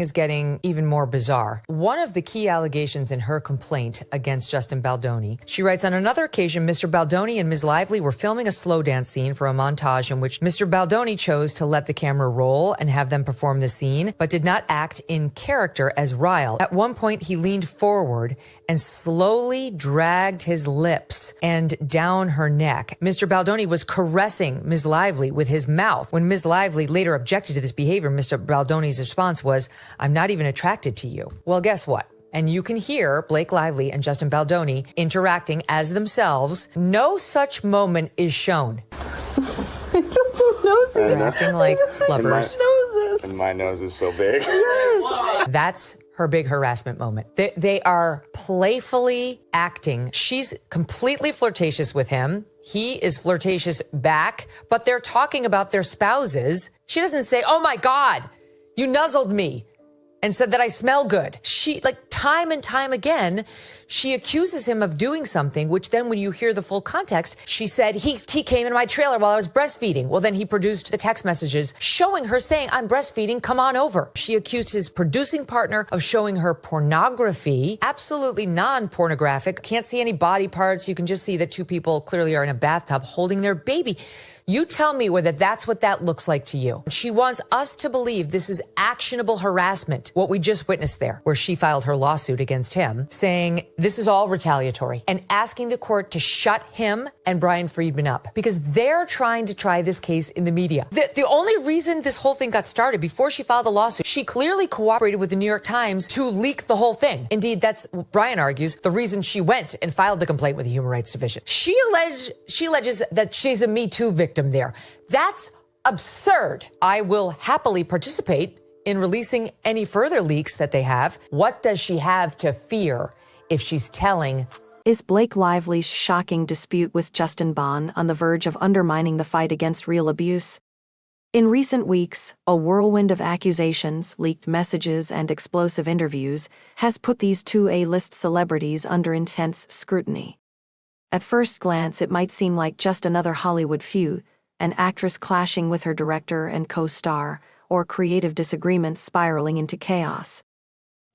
is getting even more bizarre. One of the key allegations in her complaint against Justin Baldoni, she writes, on another occasion, Mr. Baldoni and Ms. Lively were filming a slow dance scene for a montage in which Mr. Baldoni chose to let the camera roll and have them perform the scene, but did not act in character as Ryle. At one point, he leaned forward and slowly dragged his lips and down her neck. Mr. Baldoni was caressing Ms. Lively with his mouth. When Ms. Lively later objected to this behavior, Mr. Baldoni's response was, "I'm not even attracted to you." Well, guess what? And you can hear Blake Lively and Justin Baldoni interacting as themselves. No such moment is shown. They're acting like lovers. And my nose is so big. Yes. That's her big harassment moment. They are playfully acting. She's completely flirtatious with him. He is flirtatious back, but they're talking about their spouses. She doesn't say, "Oh my God, you nuzzled me and said that I smell good." She, like, time and time again, she accuses him of doing something, which then when you hear the full context, she said, he came in my trailer while I was breastfeeding. Well, then he produced the text messages showing her saying, "I'm breastfeeding, come on over." She accused his producing partner of showing her pornography, absolutely non-pornographic. Can't see any body parts. You can just see that two people clearly are in a bathtub holding their baby. You tell me whether that's what that looks like to you. She wants us to believe this is actionable harassment, what we just witnessed there, where she filed her lawsuit against him, saying this is all retaliatory and asking the court to shut him and Brian Friedman up because they're trying to try this case in the media. The only reason this whole thing got started, before she filed the lawsuit, she clearly cooperated with the New York Times to leak the whole thing. Indeed, that's, Brian argues, the reason she went and filed the complaint with the Human Rights Division. She alleges that she's a Me Too victim there. That's absurd. I will happily participate in releasing any further leaks that they have. What does she have to fear if she's telling? Is Blake Lively's shocking dispute with Justin Bond on the verge of undermining the fight against real abuse? In recent weeks, a whirlwind of accusations, leaked messages, and explosive interviews has put these two A-list celebrities under intense scrutiny. At first glance, it might seem like just another Hollywood feud, an actress clashing with her director and co-star, or creative disagreements spiraling into chaos.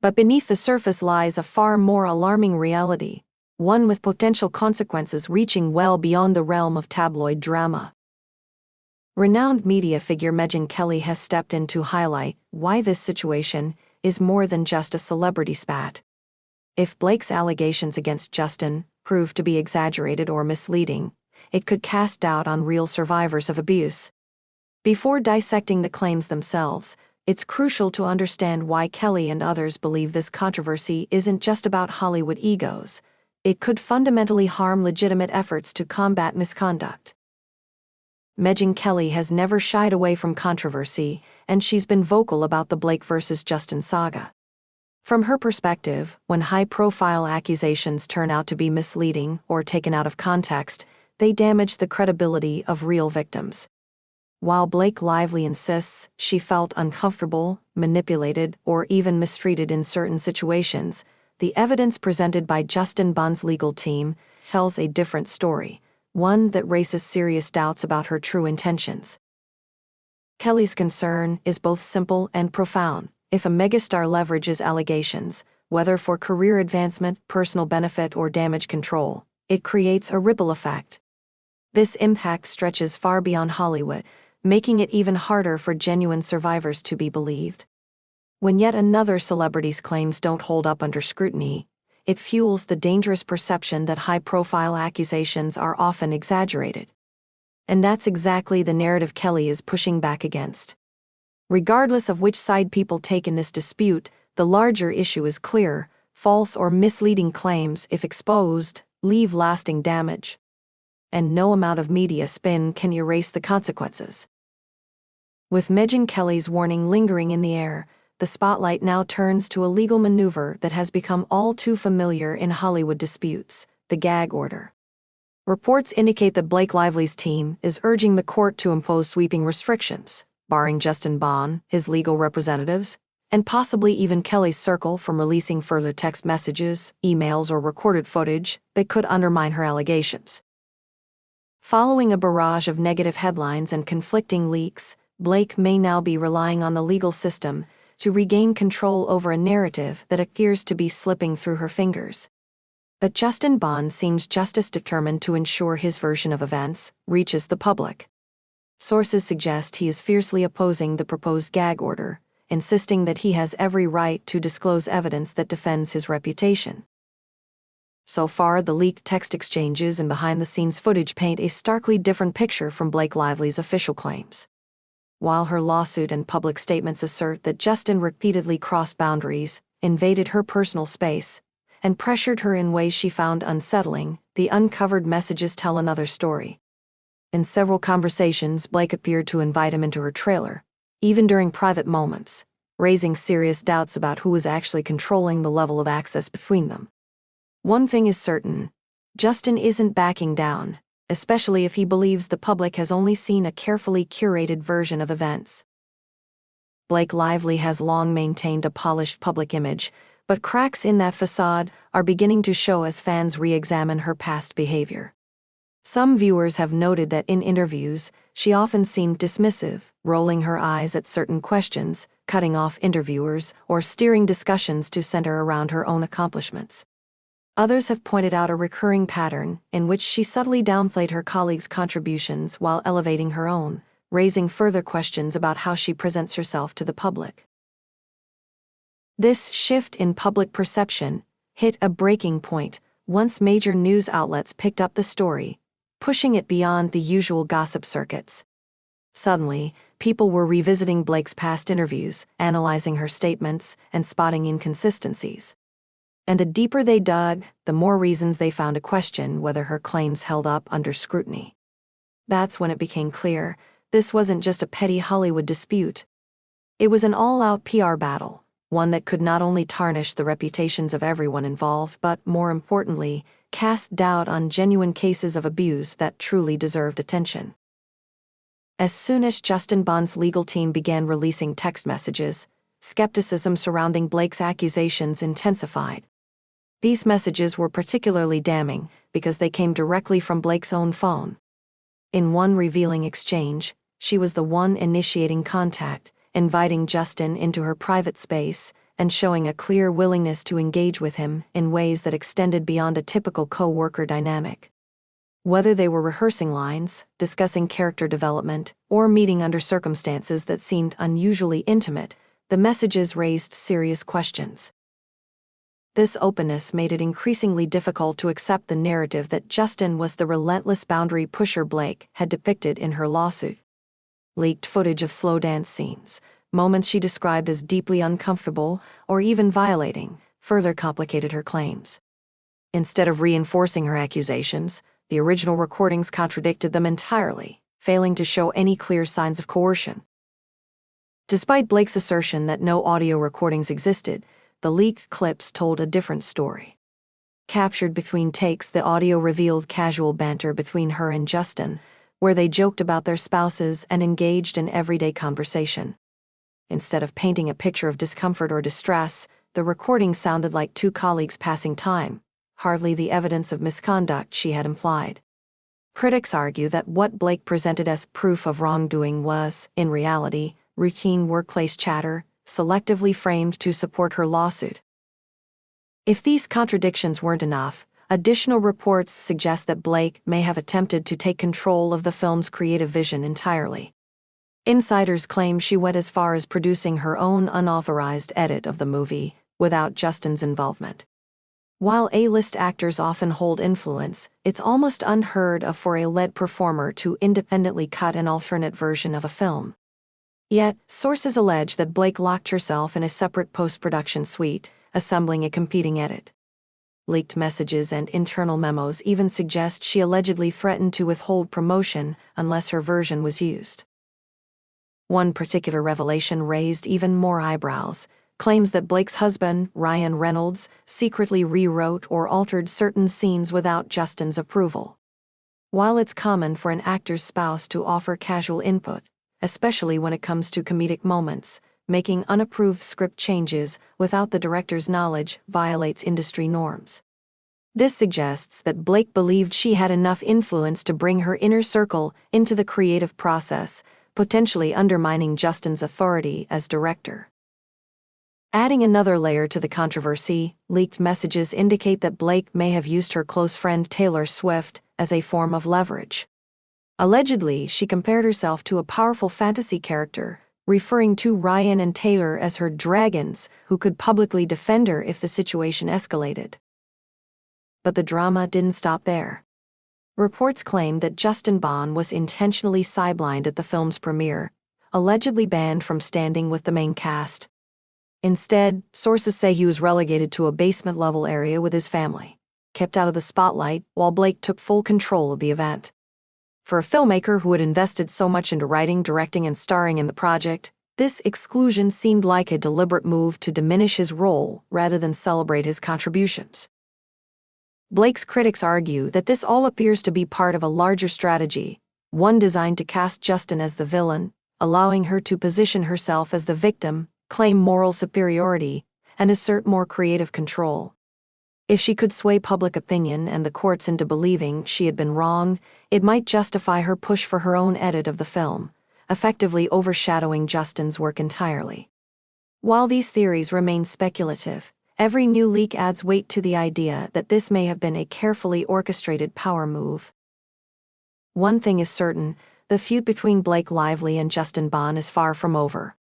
But beneath the surface lies a far more alarming reality, one with potential consequences reaching well beyond the realm of tabloid drama. Renowned media figure Megyn Kelly has stepped in to highlight why this situation is more than just a celebrity spat. If Blake's allegations against Justin prove to be exaggerated or misleading, it could cast doubt on real survivors of abuse. Before dissecting the claims themselves, it's crucial to understand why Kelly and others believe this controversy isn't just about Hollywood egos. It could fundamentally harm legitimate efforts to combat misconduct. Megyn Kelly has never shied away from controversy, and she's been vocal about the Blake versus Justin saga. From her perspective, when high-profile accusations turn out to be misleading or taken out of context, they damage the credibility of real victims. While Blake Lively insists she felt uncomfortable, manipulated, or even mistreated in certain situations, the evidence presented by Justin Bond's legal team tells a different story, one that raises serious doubts about her true intentions. Kelly's concern is both simple and profound. If a megastar leverages allegations, whether for career advancement, personal benefit, or damage control, it creates a ripple effect. This impact stretches far beyond Hollywood, making it even harder for genuine survivors to be believed. When yet another celebrity's claims don't hold up under scrutiny, it fuels the dangerous perception that high-profile accusations are often exaggerated. And that's exactly the narrative Kelly is pushing back against. Regardless of which side people take in this dispute, the larger issue is clear: false or misleading claims, if exposed, leave lasting damage. And no amount of media spin can erase the consequences. With Megyn Kelly's warning lingering in the air, the spotlight now turns to a legal maneuver that has become all too familiar in Hollywood disputes: the gag order. Reports indicate that Blake Lively's team is urging the court to impose sweeping restrictions, barring Justin Bond, his legal representatives, and possibly even Kelly's circle from releasing further text messages, emails, or recorded footage that could undermine her allegations. Following a barrage of negative headlines and conflicting leaks, Blake may now be relying on the legal system to regain control over a narrative that appears to be slipping through her fingers. But Justin Bond seems just as determined to ensure his version of events reaches the public. Sources suggest he is fiercely opposing the proposed gag order, insisting that he has every right to disclose evidence that defends his reputation. So far, the leaked text exchanges and behind-the-scenes footage paint a starkly different picture from Blake Lively's official claims. While her lawsuit and public statements assert that Justin repeatedly crossed boundaries, invaded her personal space, and pressured her in ways she found unsettling, the uncovered messages tell another story. In several conversations, Blake appeared to invite him into her trailer, even during private moments, raising serious doubts about who was actually controlling the level of access between them. One thing is certain: Justin isn't backing down, especially if he believes the public has only seen a carefully curated version of events. Blake Lively has long maintained a polished public image, but cracks in that facade are beginning to show as fans re-examine her past behavior. Some viewers have noted that in interviews, she often seemed dismissive, rolling her eyes at certain questions, cutting off interviewers, or steering discussions to center around her own accomplishments. Others have pointed out a recurring pattern in which she subtly downplayed her colleagues' contributions while elevating her own, raising further questions about how she presents herself to the public. This shift in public perception hit a breaking point once major news outlets picked up the story, pushing it beyond the usual gossip circuits. Suddenly, people were revisiting Blake's past interviews, analyzing her statements, and spotting inconsistencies. And the deeper they dug, the more reasons they found to question whether her claims held up under scrutiny. That's when it became clear this wasn't just a petty Hollywood dispute. It was an all-out PR battle, one that could not only tarnish the reputations of everyone involved, but, more importantly, cast doubt on genuine cases of abuse that truly deserved attention. As soon as Justin Bond's legal team began releasing text messages, skepticism surrounding Blake's accusations intensified. These messages were particularly damning because they came directly from Blake's own phone. In one revealing exchange, she was the one initiating contact, inviting Justin into her private space and showing a clear willingness to engage with him in ways that extended beyond a typical co-worker dynamic. Whether they were rehearsing lines, discussing character development, or meeting under circumstances that seemed unusually intimate, the messages raised serious questions. This openness made it increasingly difficult to accept the narrative that Justin was the relentless boundary pusher Blake had depicted in her lawsuit. Leaked footage of slow dance scenes, moments she described as deeply uncomfortable or even violating, further complicated her claims. Instead of reinforcing her accusations, the original recordings contradicted them entirely, failing to show any clear signs of coercion. Despite Blake's assertion that no audio recordings existed, the leaked clips told a different story. Captured between takes, the audio revealed casual banter between her and Justin, where they joked about their spouses and engaged in everyday conversation. Instead of painting a picture of discomfort or distress, the recording sounded like two colleagues passing time, hardly the evidence of misconduct she had implied. Critics argue that what Blake presented as proof of wrongdoing was, in reality, routine workplace chatter, selectively framed to support her lawsuit. If these contradictions weren't enough, additional reports suggest that Blake may have attempted to take control of the film's creative vision entirely. Insiders claim she went as far as producing her own unauthorized edit of the movie, without Justin's involvement. While A-list actors often hold influence, it's almost unheard of for a lead performer to independently cut an alternate version of a film. Yet, sources allege that Blake locked herself in a separate post-production suite, assembling a competing edit. Leaked messages and internal memos even suggest she allegedly threatened to withhold promotion unless her version was used. One particular revelation raised even more eyebrows: claims that Blake's husband, Ryan Reynolds, secretly rewrote or altered certain scenes without Justin's approval. While it's common for an actor's spouse to offer casual input, especially when it comes to comedic moments, making unapproved script changes without the director's knowledge violates industry norms. This suggests that Blake believed she had enough influence to bring her inner circle into the creative process, potentially undermining Justin's authority as director. Adding another layer to the controversy, leaked messages indicate that Blake may have used her close friend Taylor Swift as a form of leverage. Allegedly, she compared herself to a powerful fantasy character, referring to Ryan and Taylor as her dragons who could publicly defend her if the situation escalated. But the drama didn't stop there. Reports claim that Justin Bond was intentionally sidelined at the film's premiere, allegedly banned from standing with the main cast. Instead, sources say he was relegated to a basement-level area with his family, kept out of the spotlight while Blake took full control of the event. For a filmmaker who had invested so much into writing, directing, and starring in the project, this exclusion seemed like a deliberate move to diminish his role rather than celebrate his contributions. Blake's critics argue that this all appears to be part of a larger strategy, one designed to cast Justin as the villain, allowing her to position herself as the victim, claim moral superiority, and assert more creative control. If she could sway public opinion and the courts into believing she had been wronged, it might justify her push for her own edit of the film, effectively overshadowing Justin's work entirely. While these theories remain speculative, every new leak adds weight to the idea that this may have been a carefully orchestrated power move. One thing is certain, the feud between Blake Lively and Justin Bond is far from over.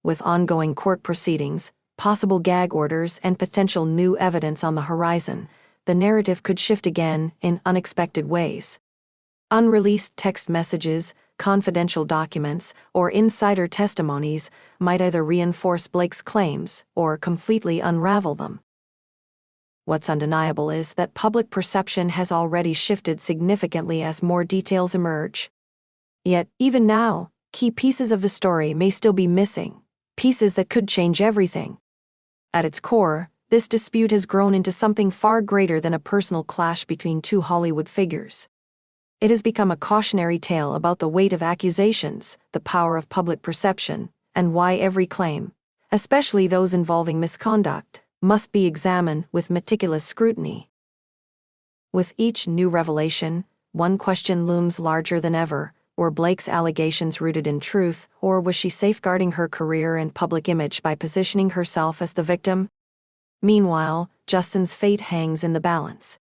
With ongoing court proceedings, possible gag orders, and potential new evidence on the horizon, the narrative could shift again in unexpected ways. Unreleased text messages, confidential documents, or insider testimonies might either reinforce Blake's claims or completely unravel them. What's undeniable is that public perception has already shifted significantly as more details emerge. Yet, even now, key pieces of the story may still be missing, pieces that could change everything. At its core, this dispute has grown into something far greater than a personal clash between two Hollywood figures. It has become a cautionary tale about the weight of accusations, the power of public perception, and why every claim, especially those involving misconduct, must be examined with meticulous scrutiny. With each new revelation, one question looms larger than ever: were Blake's allegations rooted in truth, or was she safeguarding her career and public image by positioning herself as the victim? Meanwhile, Justin's fate hangs in the balance.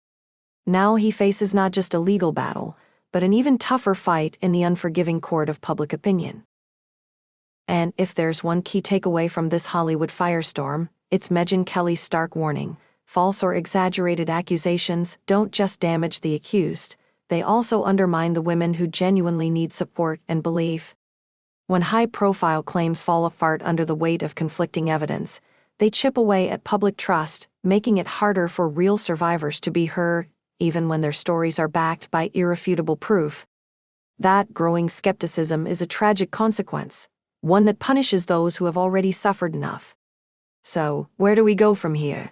Now he faces not just a legal battle, but an even tougher fight in the unforgiving court of public opinion. And if there's one key takeaway from this Hollywood firestorm, it's Megyn Kelly's stark warning: false or exaggerated accusations don't just damage the accused, they also undermine the women who genuinely need support and belief. When high-profile claims fall apart under the weight of conflicting evidence, they chip away at public trust, making it harder for real survivors to be heard, even when their stories are backed by irrefutable proof. That growing skepticism is a tragic consequence, one that punishes those who have already suffered enough. So, where do we go from here?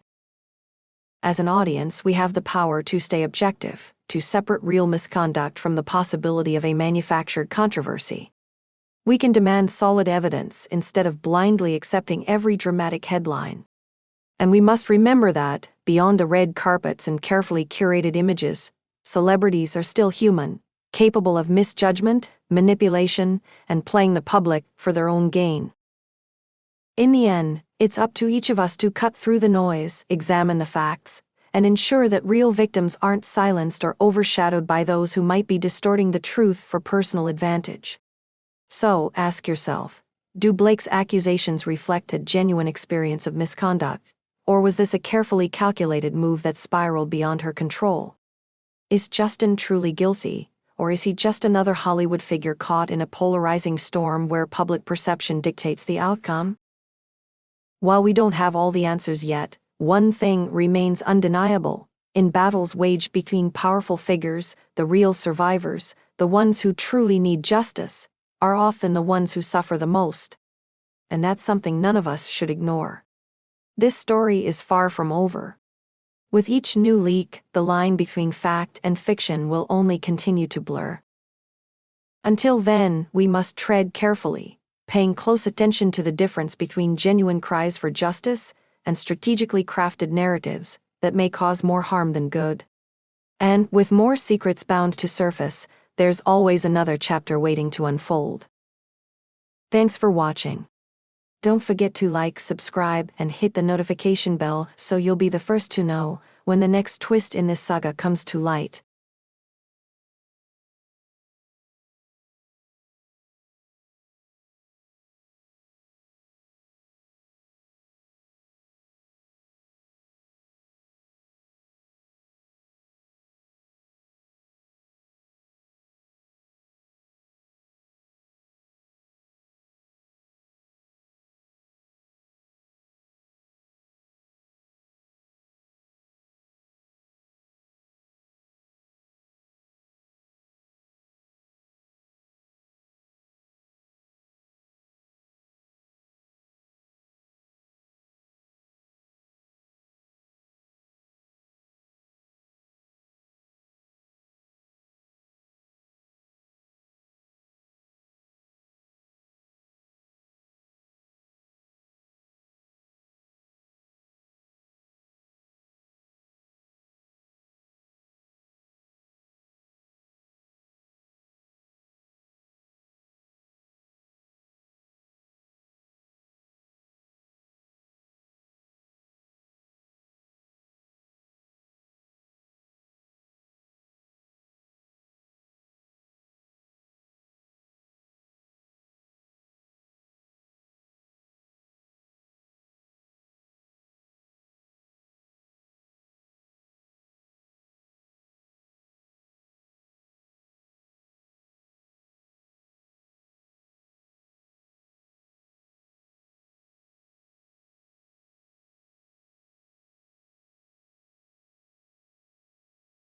As an audience, we have the power to stay objective, to separate real misconduct from the possibility of a manufactured controversy. We can demand solid evidence instead of blindly accepting every dramatic headline. And we must remember that, beyond the red carpets and carefully curated images, celebrities are still human, capable of misjudgment, manipulation, and playing the public for their own gain. In the end, it's up to each of us to cut through the noise, examine the facts, and ensure that real victims aren't silenced or overshadowed by those who might be distorting the truth for personal advantage. So, ask yourself, do Blake's accusations reflect a genuine experience of misconduct, or was this a carefully calculated move that spiraled beyond her control? Is Justin truly guilty, or is he just another Hollywood figure caught in a polarizing storm where public perception dictates the outcome? While we don't have all the answers yet, one thing remains undeniable: in battles waged between powerful figures, the real survivors, the ones who truly need justice, are often the ones who suffer the most. And that's something none of us should ignore. This story is far from over. With each new leak, the line between fact and fiction will only continue to blur. Until then, we must tread carefully, paying close attention to the difference between genuine cries for justice and strategically crafted narratives that may cause more harm than good. And, with more secrets bound to surface, there's always another chapter waiting to unfold. Thanks for watching. Don't forget to like, subscribe, and hit the notification bell so you'll be the first to know when the next twist in this saga comes to light.